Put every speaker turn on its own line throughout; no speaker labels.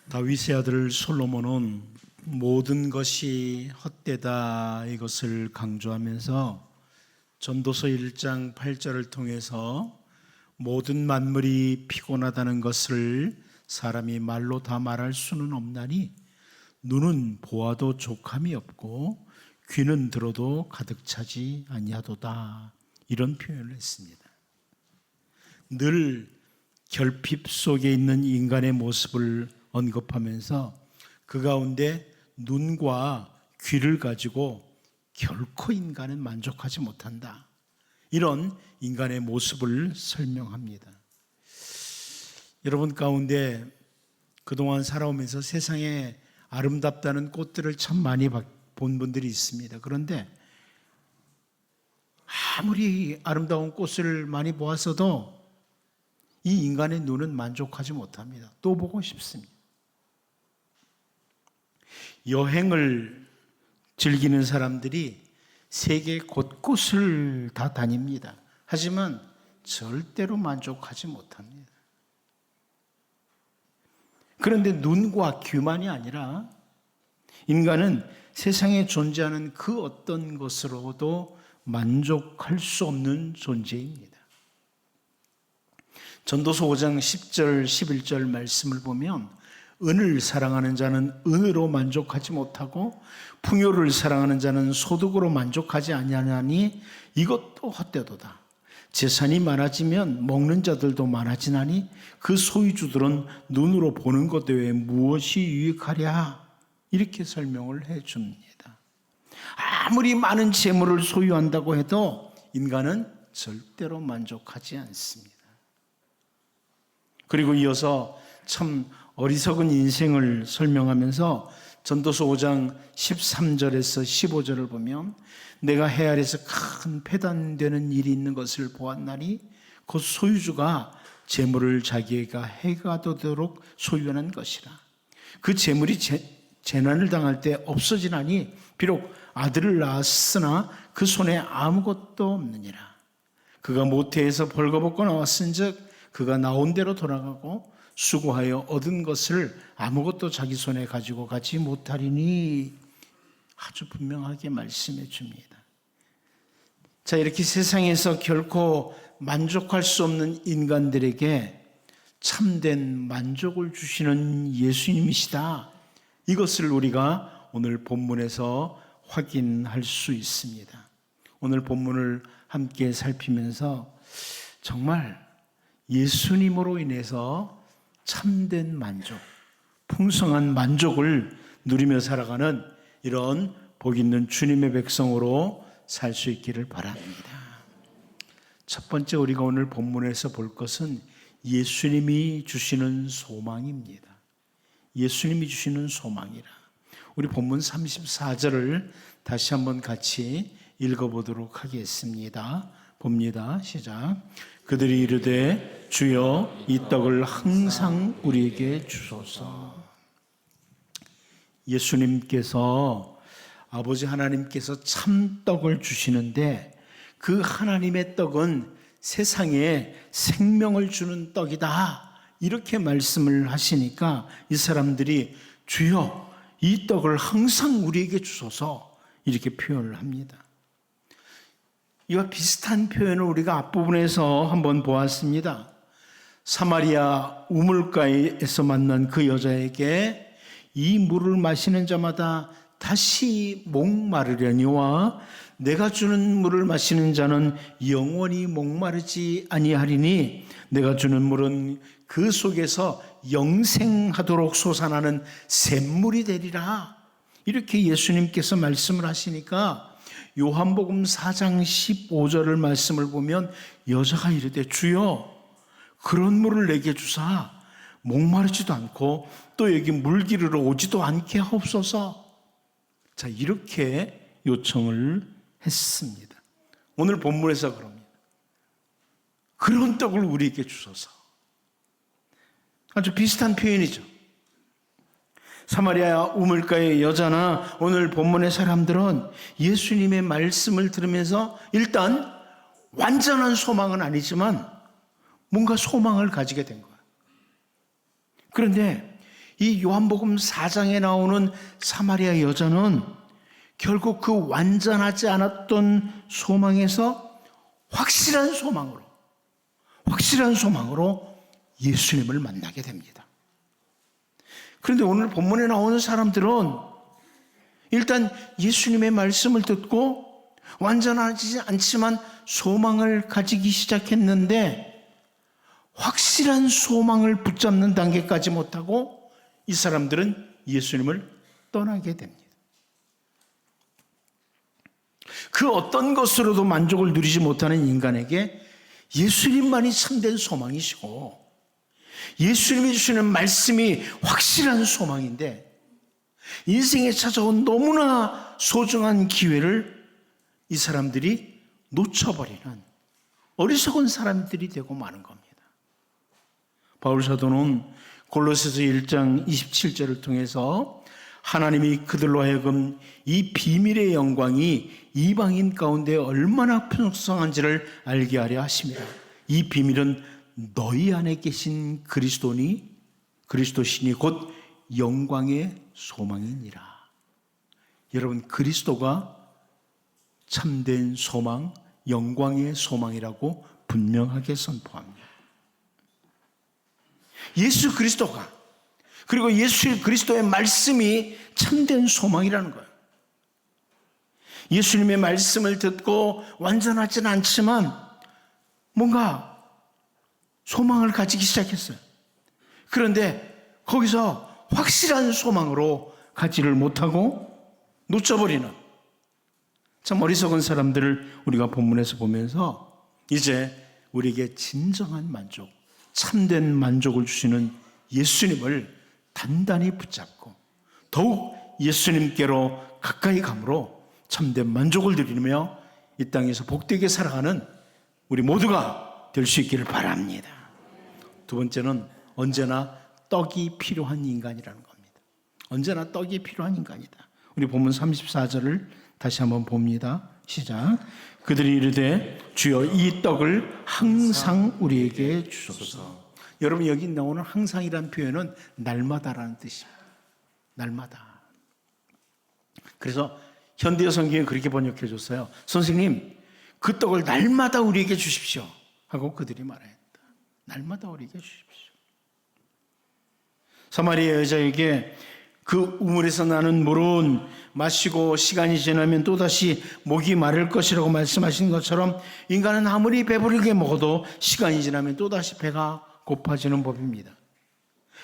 다윗의 아들 솔로몬은 모든 것이 헛되다 이것을 강조하면서 전도서 1장 8절을 통해서 모든 만물이 피곤하다는 것을 사람이 말로 다 말할 수는 없나니 눈은 보아도 족함이 없고 귀는 들어도 가득 차지 아니하도다, 이런 표현을 했습니다. 늘 결핍 속에 있는 인간의 모습을 언급하면서 그 가운데 눈과 귀를 가지고 결코 인간은 만족하지 못한다, 이런 인간의 모습을 설명합니다. 여러분 가운데 그동안 살아오면서 세상에 아름답다는 꽃들을 참 많이 본 분들이 있습니다. 그런데 아무리 아름다운 꽃을 많이 보았어도 이 인간의 눈은 만족하지 못합니다. 또 보고 싶습니다. 여행을 즐기는 사람들이 세계 곳곳을 다 다닙니다. 하지만 절대로 만족하지 못합니다. 그런데 눈과 귀만이 아니라 인간은 세상에 존재하는 그 어떤 것으로도 만족할 수 없는 존재입니다. 전도서 5장 10절 11절 말씀을 보면 은을 사랑하는 자는 은으로 만족하지 못하고 풍요를 사랑하는 자는 소득으로 만족하지 아니하나니 이것도 헛되도다. 재산이 많아지면 먹는 자들도 많아지나니 그 소유주들은 눈으로 보는 것 외에 무엇이 유익하랴, 이렇게 설명을 해 줍니다. 아무리 많은 재물을 소유한다고 해도 인간은 절대로 만족하지 않습니다. 그리고 이어서 참 어리석은 인생을 설명하면서 전도서 5장 13절에서 15절을 보면 내가 해 아래서 큰 패단되는 일이 있는 것을 보았나니 곧 소유주가 재물을 자기가 해가 되도록 소유하는 것이라. 그 재물이 재난을 당할 때 없어지나니 비록 아들을 낳았으나 그 손에 아무것도 없느니라. 그가 모태에서 벌거벗고 나왔은즉 그가 나온 대로 돌아가고 수고하여 얻은 것을 아무것도 자기 손에 가지고 가지 못하리니, 아주 분명하게 말씀해 줍니다. 자, 이렇게 세상에서 결코 만족할 수 없는 인간들에게 참된 만족을 주시는 예수님이시다, 이것을 우리가 오늘 본문에서 확인할 수 있습니다. 오늘 본문을 함께 살피면서 정말 예수님으로 인해서 참된 만족, 풍성한 만족을 누리며 살아가는 이런 복 있는 주님의 백성으로 살 수 있기를 바랍니다. 첫 번째 우리가 오늘 본문에서 볼 것은 예수님이 주시는 소망입니다. 예수님이 주시는 소망이라. 우리 본문 34절을 다시 한번 같이 읽어보도록 하겠습니다. 봅니다. 시작. 그들이 이르되 주여 이 떡을 항상 우리에게 주소서. 예수님께서, 아버지 하나님께서 참떡을 주시는데 그 하나님의 떡은 세상에 생명을 주는 떡이다, 이렇게 말씀을 하시니까 이 사람들이 주여 이 떡을 항상 우리에게 주소서, 이렇게 표현을 합니다. 이와 비슷한 표현을 우리가 앞부분에서 한번 보았습니다. 사마리아 우물가에서 만난 그 여자에게 이 물을 마시는 자마다 다시 목마르려니와 내가 주는 물을 마시는 자는 영원히 목마르지 아니하리니 내가 주는 물은 그 속에서 영생하도록 솟아나는 샘물이 되리라, 이렇게 예수님께서 말씀을 하시니까 요한복음 4장 15절을 말씀을 보면 여자가 이르되 주여 그런 물을 내게 주사 목마르지도 않고 또 여기 물기르러 오지도 않게 하옵소서. 자, 이렇게 요청을 했습니다. 오늘 본문에서 그럽니다. 그런 떡을 우리에게 주소서. 아주 비슷한 표현이죠. 사마리아 우물가의 여자나 오늘 본문의 사람들은 예수님의 말씀을 들으면서 일단 완전한 소망은 아니지만 뭔가 소망을 가지게 된 거예요. 그런데 이 요한복음 4장에 나오는 사마리아 여자는 결국 그 완전하지 않았던 소망에서 확실한 소망으로 예수님을 만나게 됩니다. 그런데 오늘 본문에 나오는 사람들은 일단 예수님의 말씀을 듣고 완전하지 않지만 소망을 가지기 시작했는데 확실한 소망을 붙잡는 단계까지 못하고 이 사람들은 예수님을 떠나게 됩니다. 그 어떤 것으로도 만족을 누리지 못하는 인간에게 예수님만이 참된 소망이시고 예수님이 주시는 말씀이 확실한 소망인데 인생에 찾아온 너무나 소중한 기회를 이 사람들이 놓쳐버리는 어리석은 사람들이 되고 마는 겁니다. 바울 사도는 골로새서 1장 27절을 통해서 하나님이 그들로 하여금 이 비밀의 영광이 이방인 가운데 얼마나 풍성한지를 알게 하려 하십니다. 이 비밀은 너희 안에 계신 그리스도시니 곧 영광의 소망이니라. 여러분, 그리스도가 참된 소망, 영광의 소망이라고 분명하게 선포합니다. 예수 그리스도가, 그리고 예수 그리스도의 말씀이 참된 소망이라는 거예요. 예수님의 말씀을 듣고 완전하지는 않지만 뭔가 소망을 가지기 시작했어요. 그런데 거기서 확실한 소망으로 가지를 못하고 놓쳐버리는 참 어리석은 사람들을 우리가 본문에서 보면서 이제 우리에게 진정한 만족, 참된 만족을 주시는 예수님을 단단히 붙잡고 더욱 예수님께로 가까이 감으로 참된 만족을 누리며 이 땅에서 복되게 살아가는 우리 모두가 될 수 있기를 바랍니다. 두 번째는 언제나 떡이 필요한 인간이라는 겁니다. 언제나 떡이 필요한 인간이다. 우리 본문 34절을 다시 한번 봅니다. 시작. 그들이 이르되 주여 이 떡을 항상 우리에게 주소서. 여러분, 여기 나오는 항상이라는 표현은 날마다라는 뜻입니다. 날마다. 그래서 현대어 성경에 그렇게 번역해 줬어요. 선생님, 그 떡을 날마다 우리에게 주십시오 하고 그들이 말했다. 날마다 우리에게 주십시오. 사마리아 여자에게 그 우물에서 나는 물은 마시고 시간이 지나면 또다시 목이 마를 것이라고 말씀하신 것처럼 인간은 아무리 배부르게 먹어도 시간이 지나면 또다시 배가 고파지는 법입니다.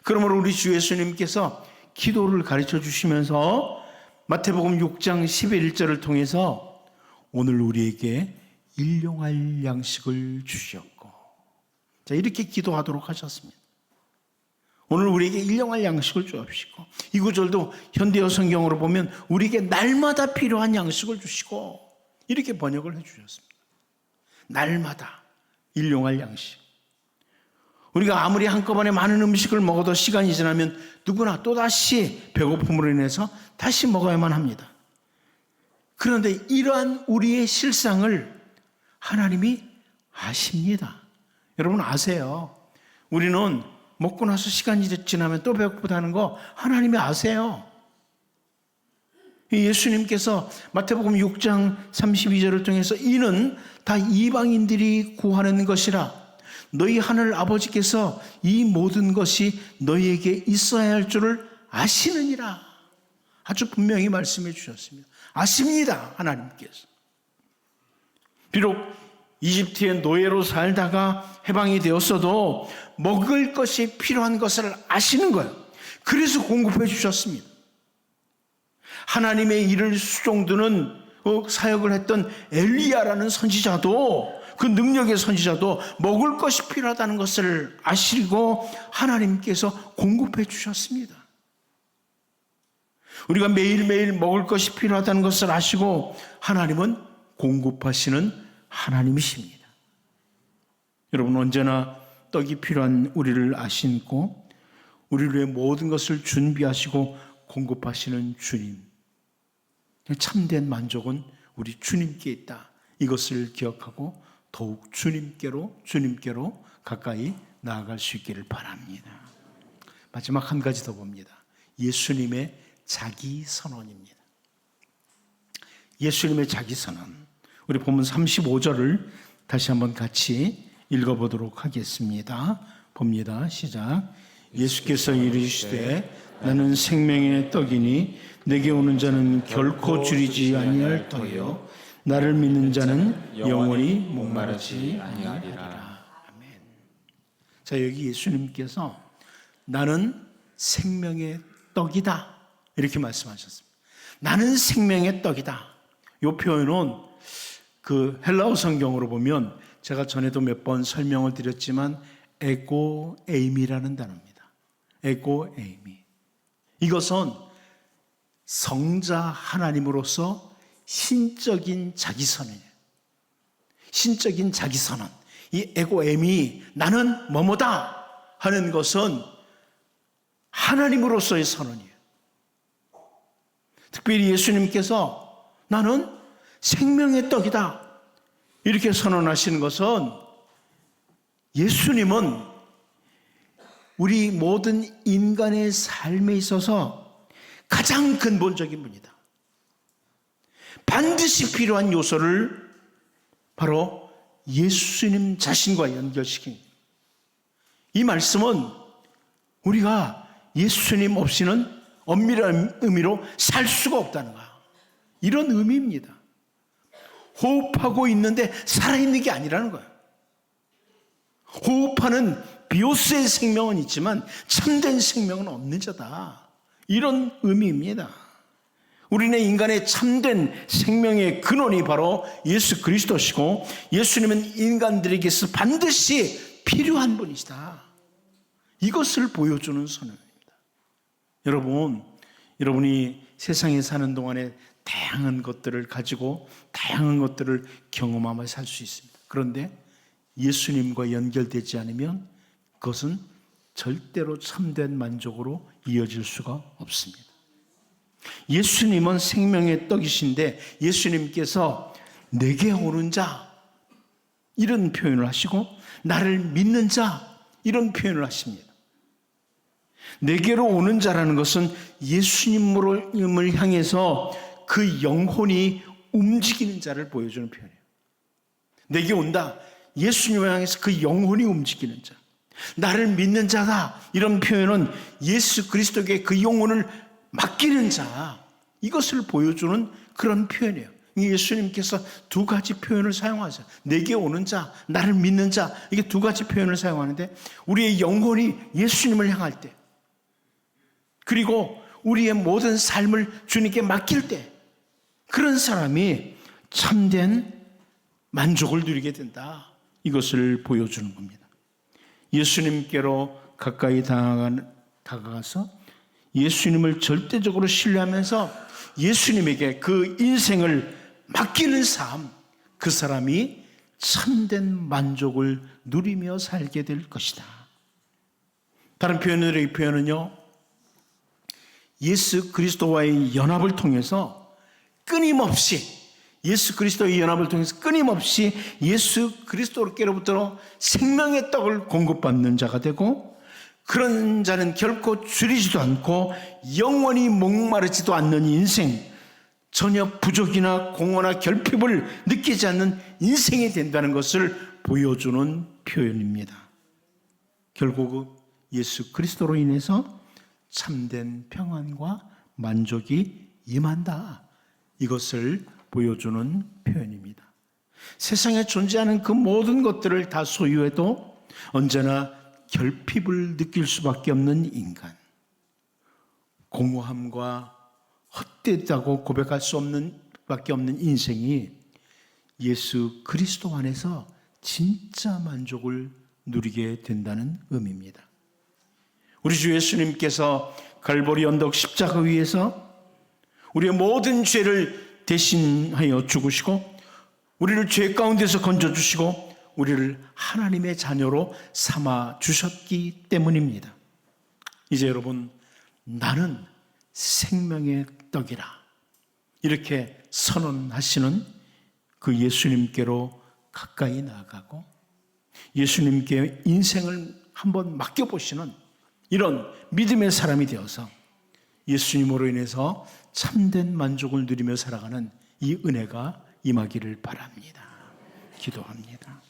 그러므로 우리 주 예수님께서 기도를 가르쳐 주시면서 마태복음 6장 11절을 통해서 오늘 우리에게 일용할 양식을 주셨고, 자, 이렇게 기도하도록 하셨습니다. 오늘 우리에게 일용할 양식을 주옵시고, 이 구절도 현대어 성경으로 보면 우리에게 날마다 필요한 양식을 주시고 이렇게 번역을 해주셨습니다. 날마다 일용할 양식. 우리가 아무리 한꺼번에 많은 음식을 먹어도 시간이 지나면 누구나 또다시 배고픔으로 인해서 다시 먹어야만 합니다. 그런데 이러한 우리의 실상을 하나님이 아십니다. 여러분 아세요. 우리는 먹고 나서 시간이 지나면 또 배고프다는 거 하나님이 아세요. 예수님께서 마태복음 6장 32절을 통해서 이는 다 이방인들이 구하는 것이라 너희 하늘 아버지께서 이 모든 것이 너희에게 있어야 할 줄을 아시느니라. 아주 분명히 말씀해 주셨습니다. 아십니다. 하나님께서. 비록 이집트의 노예로 살다가 해방이 되었어도 먹을 것이 필요한 것을 아시는 거예요. 그래서 공급해 주셨습니다. 하나님의 일을 수종드는 사역을 했던 엘리야라는 선지자도, 그 능력의 선지자도 먹을 것이 필요하다는 것을 아시고 하나님께서 공급해 주셨습니다. 우리가 매일매일 먹을 것이 필요하다는 것을 아시고 하나님은 공급하시는 하나님이십니다. 여러분, 언제나 떡이 필요한 우리를 아시고 우리를 위해 모든 것을 준비하시고 공급하시는 주님, 참된 만족은 우리 주님께 있다. 이것을 기억하고 더욱 주님께로 가까이 나아갈 수 있기를 바랍니다. 마지막 한 가지 더 봅니다. 예수님의 자기 선언입니다. 예수님의 자기 선언. 우리 본문 35절을 다시 한번 같이 읽어보도록 하겠습니다. 봅니다. 시작. 예수께서 이르시되 나는 생명의 떡이니 내게 오는 자는 결코 줄이지 아니할 터요 나를 믿는 자는 영원히 목마르지 아니하리라. 아멘. 자, 여기 예수님께서 나는 생명의 떡이다 이렇게 말씀하셨습니다. 나는 생명의 떡이다. 이 표현은 그 헬라어 성경으로 보면 제가 전에도 몇 번 설명을 드렸지만 에고 에이미라는 단어입니다. 에고 에이미. 이것은 성자 하나님으로서 신적인 자기선언이에요. 신적인 자기선언. 이 에고 에이미, 나는 뭐뭐다 하는 것은 하나님으로서의 선언이에요. 특별히 예수님께서 나는 생명의 떡이다 이렇게 선언하시는 것은 예수님은 우리 모든 인간의 삶에 있어서 가장 근본적인 분이다. 반드시 필요한 요소를 바로 예수님 자신과 연결시킵니다. 이 말씀은 우리가 예수님 없이는 엄밀한 의미로 살 수가 없다는 거야. 이런 의미입니다. 호흡하고 있는데 살아있는 게 아니라는 거예요. 호흡하는 비오스의 생명은 있지만 참된 생명은 없는 자다. 이런 의미입니다. 우리는 인간의 참된 생명의 근원이 바로 예수 그리스도시고 예수님은 인간들에게서 반드시 필요한 분이시다. 이것을 보여주는 선언입니다. 여러분이 세상에 사는 동안에 다양한 것들을 가지고 다양한 것들을 경험하며 살 수 있습니다. 그런데 예수님과 연결되지 않으면 그것은 절대로 참된 만족으로 이어질 수가 없습니다. 예수님은 생명의 떡이신데 예수님께서 내게 오는 자 이런 표현을 하시고 나를 믿는 자 이런 표현을 하십니다. 내게로 오는 자라는 것은 예수님을 향해서 그 영혼이 움직이는 자를 보여주는 표현이에요. 내게 온다. 예수님을 향해서 그 영혼이 움직이는 자. 나를 믿는 자다. 이런 표현은 예수 그리스도에게 그 영혼을 맡기는 자. 이것을 보여주는 그런 표현이에요. 예수님께서 두 가지 표현을 사용하세요. 내게 오는 자, 나를 믿는 자. 이게 두 가지 표현을 사용하는데 우리의 영혼이 예수님을 향할 때 그리고 우리의 모든 삶을 주님께 맡길 때 그런 사람이 참된 만족을 누리게 된다. 이것을 보여주는 겁니다. 예수님께로 가까이 다가가서 예수님을 절대적으로 신뢰하면서 예수님에게 그 인생을 맡기는 삶, 그 사람이 참된 만족을 누리며 살게 될 것이다. 다른 표현으로 이 표현은요, 예수 그리스도와의 연합을 통해서 끊임없이 예수 그리스도의 연합을 통해서 끊임없이 예수 그리스도께로부터 생명의 떡을 공급받는 자가 되고 그런 자는 결코 줄이지도 않고 영원히 목마르지도 않는 인생, 전혀 부족이나 공허나 결핍을 느끼지 않는 인생이 된다는 것을 보여주는 표현입니다. 결국 예수 그리스도로 인해서 참된 평안과 만족이 임한다. 이것을 보여주는 표현입니다. 세상에 존재하는 그 모든 것들을 다 소유해도 언제나 결핍을 느낄 수밖에 없는 인간, 공허함과 헛되다고 고백할 수 없는 밖에 없는 인생이 예수 그리스도 안에서 진짜 만족을 누리게 된다는 의미입니다. 우리 주 예수님께서 갈보리 언덕 십자가 위에서 우리의 모든 죄를 대신하여 죽으시고 우리를 죄 가운데서 건져주시고 우리를 하나님의 자녀로 삼아 주셨기 때문입니다. 이제 여러분, 나는 생명의 떡이라 이렇게 선언하시는 그 예수님께로 가까이 나아가고 예수님께 인생을 한번 맡겨보시는 이런 믿음의 사람이 되어서 예수님으로 인해서 참된 만족을 누리며 살아가는 이 은혜가 임하기를 바랍니다. 기도합니다.